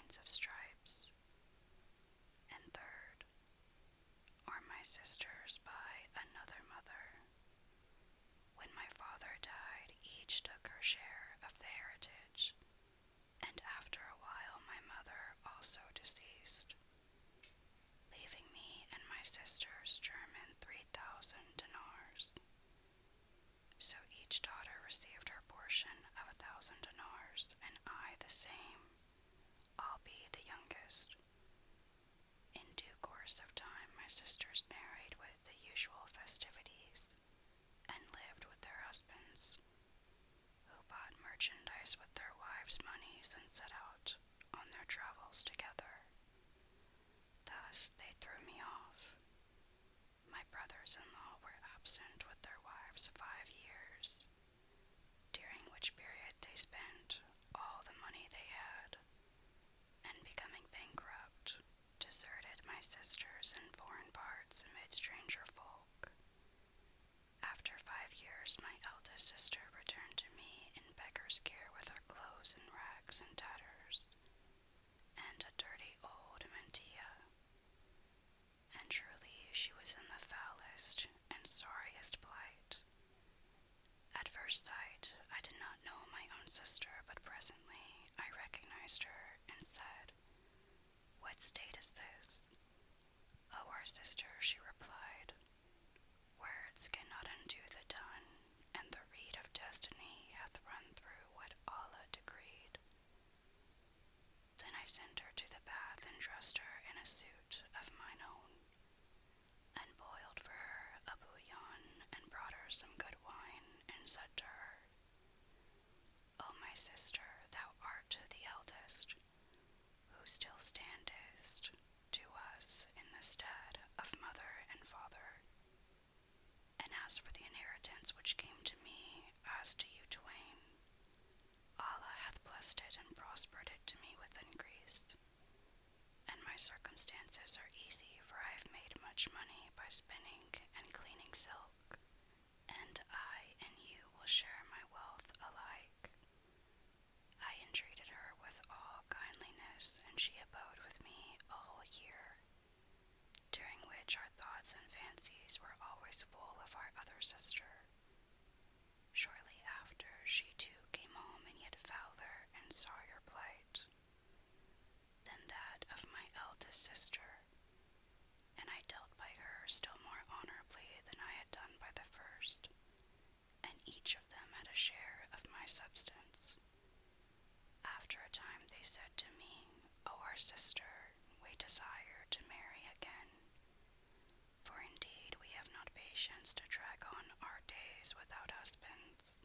kinds of stripes. And third, are my sisters by another mother. When my father died, each took her share of the heritage, and after a while my mother also deceased, leaving me and my sisters German 3,000 dinars. So each daughter received her portion of 1,000 dinars, and I the same, albeit the youngest. In due course of time my sisters married with the usual festivities, and lived with their husbands, who bought merchandise with their wives' monies and set out on their travels together. Thus they threw me off. My brothers-in-law were absent with their wives 5 years, during which period they spent all the money they had, and becoming bankrupt, deserted my sisters in foreign parts amid stranger folk. After 5 years, my eldest sister returned to me in beggar's gear with her clothes in rags and tatters, and a dirty old mantilla. And truly she was in the foulest and sorriest plight. At first sight, I did not know my own sister, but presently I recognized her and said, "What state is this?" "Oh, our sister," she replied, "words cannot undo the done, and the reed of destiny hath run through what Allah decreed." Then I sent her to the bath and dressed her in a suit of mine own, and boiled for her a bouillon, and brought her some good wine, and said to her, "O my sister, thou art the eldest, who still standest to us in the stead of mother and father. And as for the inheritance which came to me, as to you twain, Allah hath blessed it and prospered it to me with increase. And my circumstances are easy, for I have made much money by spinning and cleaning silk, and I and you will share my wealth alike." I entreated her with all kindliness, and she abode with me a whole year, during which our thoughts and fancies were always full of our other sister. Shortly after, she too came home in yet fouler and sorrier plight than that of my eldest sister, and I dealt by her still more honorably than I had done by the first, and each of them had a share of my substance. After a time they said to me, "O our sister, we desire to marry again, for indeed we have not patience to drag on our days without husbands,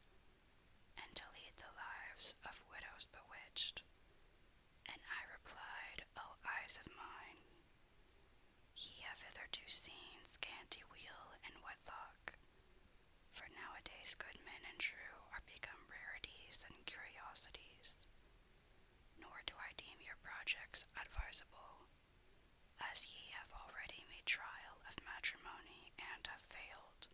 and to lead the lives of widows bewitched." And I replied, "O eyes of mine, ye have hitherto seen scanty weal and wedlock, for nowadays good men and true are become rarities and curiosities. Nor do I deem your projects advisable, as ye have already made trial of matrimony and have failed."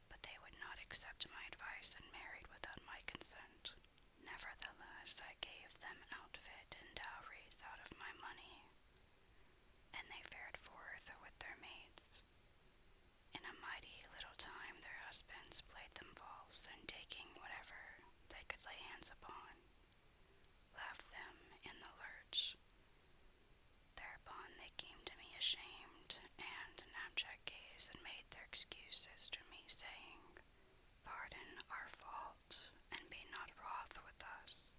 But they would not accept my advice and married without my consent. Nevertheless, I gave them outfit and dowries out of my money, and they fared forth with their maids. In a mighty little time their husbands played them false, and taking whatever they could lay hands upon, left them in the lurch. Thereupon they came to me ashamed and in abject gaze, and made their excuses to me, saying, "Pardon our fault, and be not wroth with us.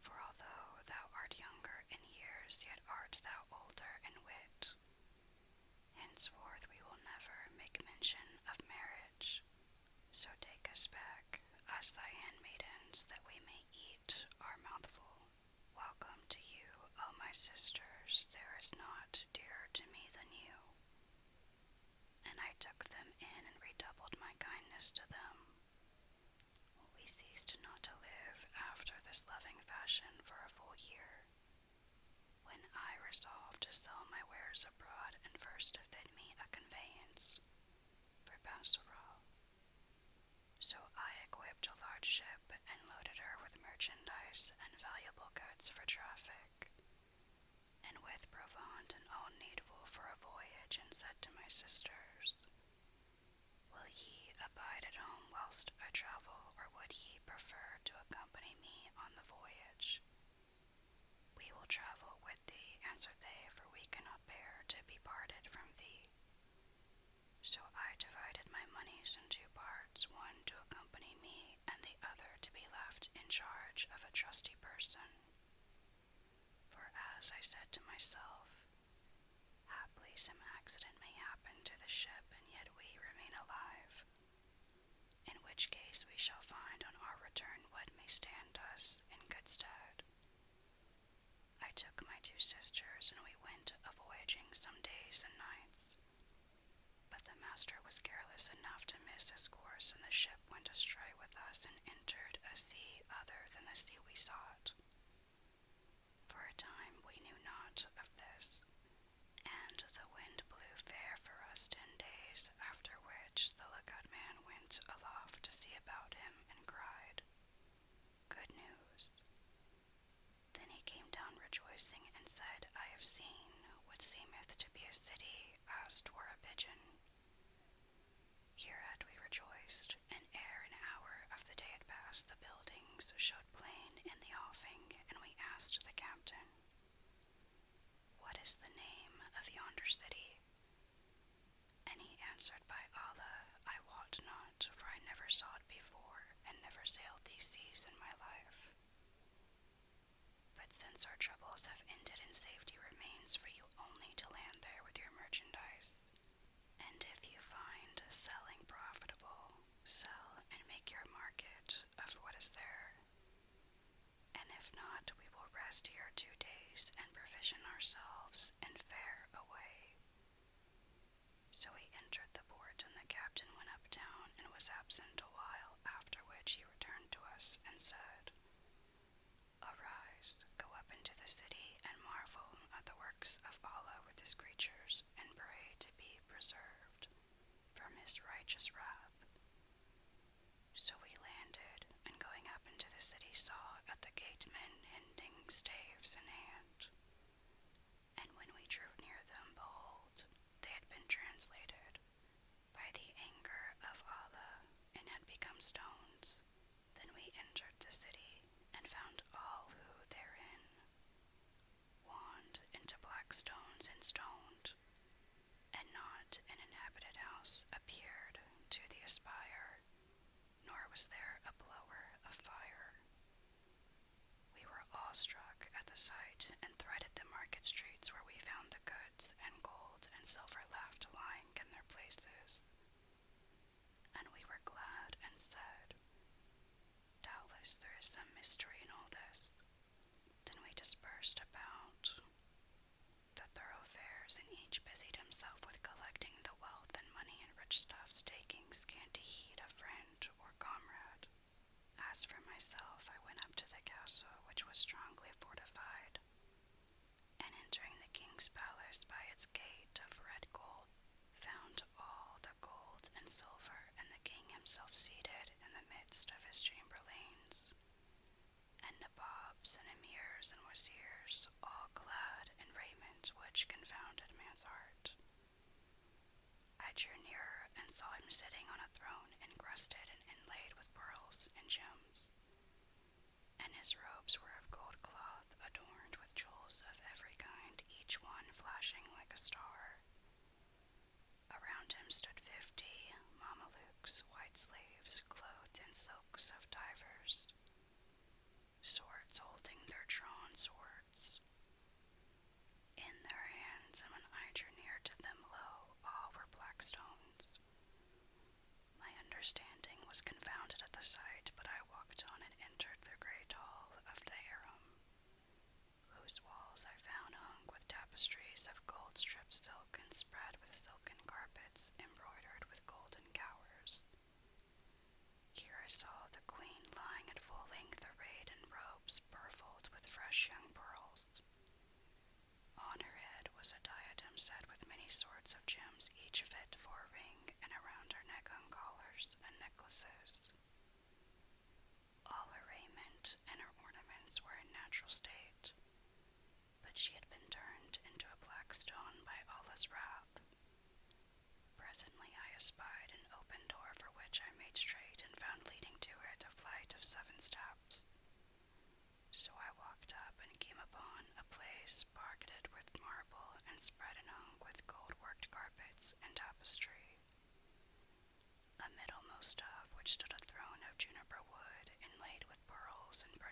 For although thou art younger in years, yet art thou older in wit. Henceforth we will never make mention of marriage. So take us back, as thy handmaidens, that we may eat our mouthful. Welcome to you, O my sisters, there is naught dearer to me than you." And I took them in and redoubled my kindness to them. We ceased not to live after this loving fashion for a full year, when I resolved to sell my wares abroad, and first to fit me a conveyance for Bassorah. So I equipped a large ship, and loaded her with merchandise and valuable goods miles for traffic, and with provaunt and all needful for a voyage, and said to my sisters, Will ye abide at home whilst I travel, or would ye prefer to accompany me on the voyage? We will travel with thee, answered they, for we cannot bear to be parted from thee. So I divided my monies in two parts, one to accompany me, and the other to be left in charge of a trusty person. For as I said to myself, haply some accident may happen to the ship, and yet we remain alive, in which case we shall find on our return what may stand us in good stead. I took my two sisters, and we went a-voyaging some days and nights. But the master was careless enough to miss his course, and the ship went astray with us, and entered a sea other than the sea we sought. For a time we knew not of this, and the wind blew fair for us 10 days, after which the lookout man went aloft to see about him, and cried, Good news. Then he came down rejoicing, and said, I have seen what seemeth to be a city, as 'twere a pigeon. Hereat we rejoiced, and ere an hour of the day had passed, the buildings showed plain in the offing, and we asked the captain, What is the name of yonder city? And he answered, By Allah, I wot not, for I never saw it before, and never sailed these seas in my life. But since our troubles have ended and safety remains for you only to land there with your merchandise, and if you find selling profitable, sell and make your market of what is there. And if not, we will rest here 2 days, and provision ourselves, and fare away. So we entered the port, and the captain went up down, and was absent a while, after which he returned to us, and said, Arise, go up into the city, and marvel at the works of Allah with his creatures, and pray to be preserved from his righteous wrath. So we landed, and going up into the city saw at the gate men hending staves in hand. And when we drew near them, behold, they had been translated by the anger of Allah, and had become stones. Then we entered the city, and found all who therein wand into black stones and stoned, and not an inhabited house appeared to the espire, nor was there a blower of fire. We were awestruck at the sight, and threaded the market streets, where we found the goods and gold and silver left lying in their places. And we were glad, and said, Doubtless there is some mystery in all this. Then we dispersed about the thoroughfares, and each busied himself with collecting the wealth and money and rich stuffs, taking scanty heed of friend or comrade. As for myself, I went up to the castle, which was strongly fortified, and entering the king's palace by its gate of red gold, found all the gold and silver, and the king himself seated in the midst of his chamberlains, and nabobs and emirs and wazirs, all clad in raiment which confounded man's heart. I drew nearer, and saw him sitting on a throne, encrusted and inlaid with pearls and gems, and his robes were of gold cloth, adorned with jewels of every kind, each one flashing like a star. Around him stood 50 Mamelukes, white slaves,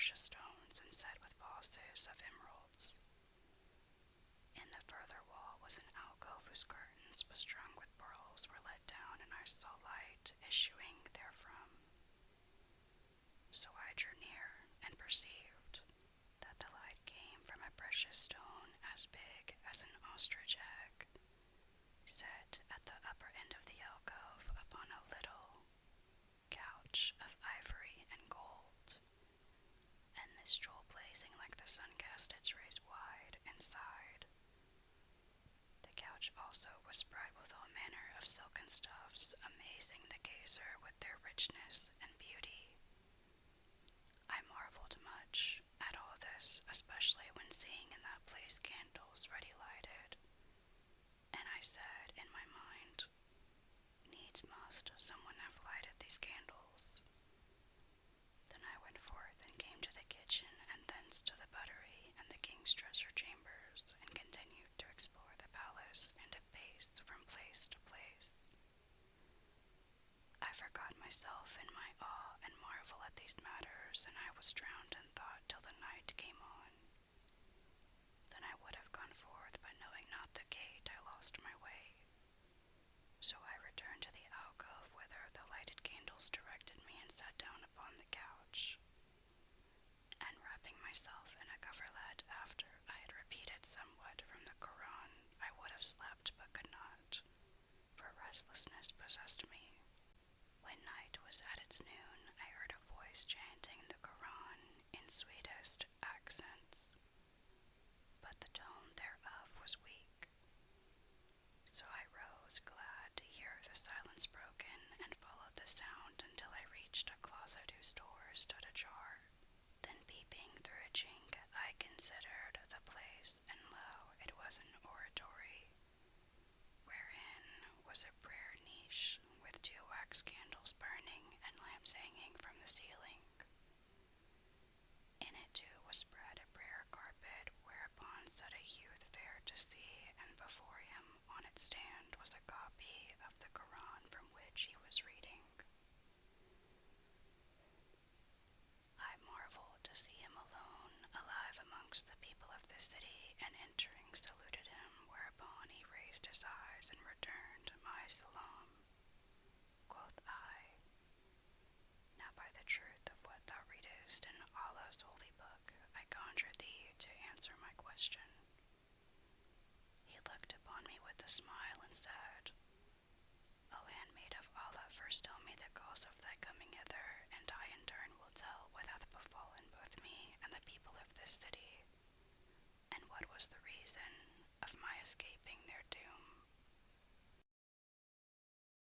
precious stones and set with bosses of emeralds. In the further wall was an alcove whose curtains, bestrung with pearls, were let down, and I saw light issuing therefrom. So I drew near and perceived that the light came from a precious stone as big as an ostrich egg, set at the upper end of the alcove upon a little couch of ivory and gold, and this jewel blazing like the sun cast its rays wide inside. The couch also was spread with all manner of silken stuffs, amazing the gazer with their richness and beauty. I marveled much at all this, especially when seeing in that place candles ready lighted, and I said in my mind, needs must someone have lighted these candles. Then I went forth and came to the kitchen, and thence to the buttery and the king's treasure chambers, and continued to explore the palace and to pace from place to place. I forgot myself in my awe and marvel at these matters, and I was drowned in thought till the night came on. Then I would have gone forth, but knowing not the gate, I lost my way. So I returned to the alcove whither the lighted candles directed me, and sat down upon the couch. And wrapping myself in a coverlet, after I had repeated somewhat from the Koran, I would have slept but could not, for restlessness possessed me. When night was at its noon, I heard a voice chanting the Koran in sweetest accents, but the tone thereof was weak. So I rose, glad to hear the silence broken, and followed the sound until I reached a closet whose door stood ajar. Then peeping through a chink, I considered the place, and lo, it was an oratory, wherein was a prayer niche, with 2 wax candles burning, and lamps hanging from the ceiling. In it too was spread a prayer carpet, whereupon sat a youth fair to see, and before him on its stand was a copy of the Koran from which he was reading. I marveled to see him alone, alive amongst the people of the city, and entering saluted him, whereupon he raised his eyes and returned my salam. Quoth I, now by the truth of what thou readest in Allah's holy book, I conjure thee to answer my question. He looked upon me with a smile and said, O handmaid of Allah, first tell me the cause of thy coming hither, and I in turn will tell what hath befallen both me and the people of this city.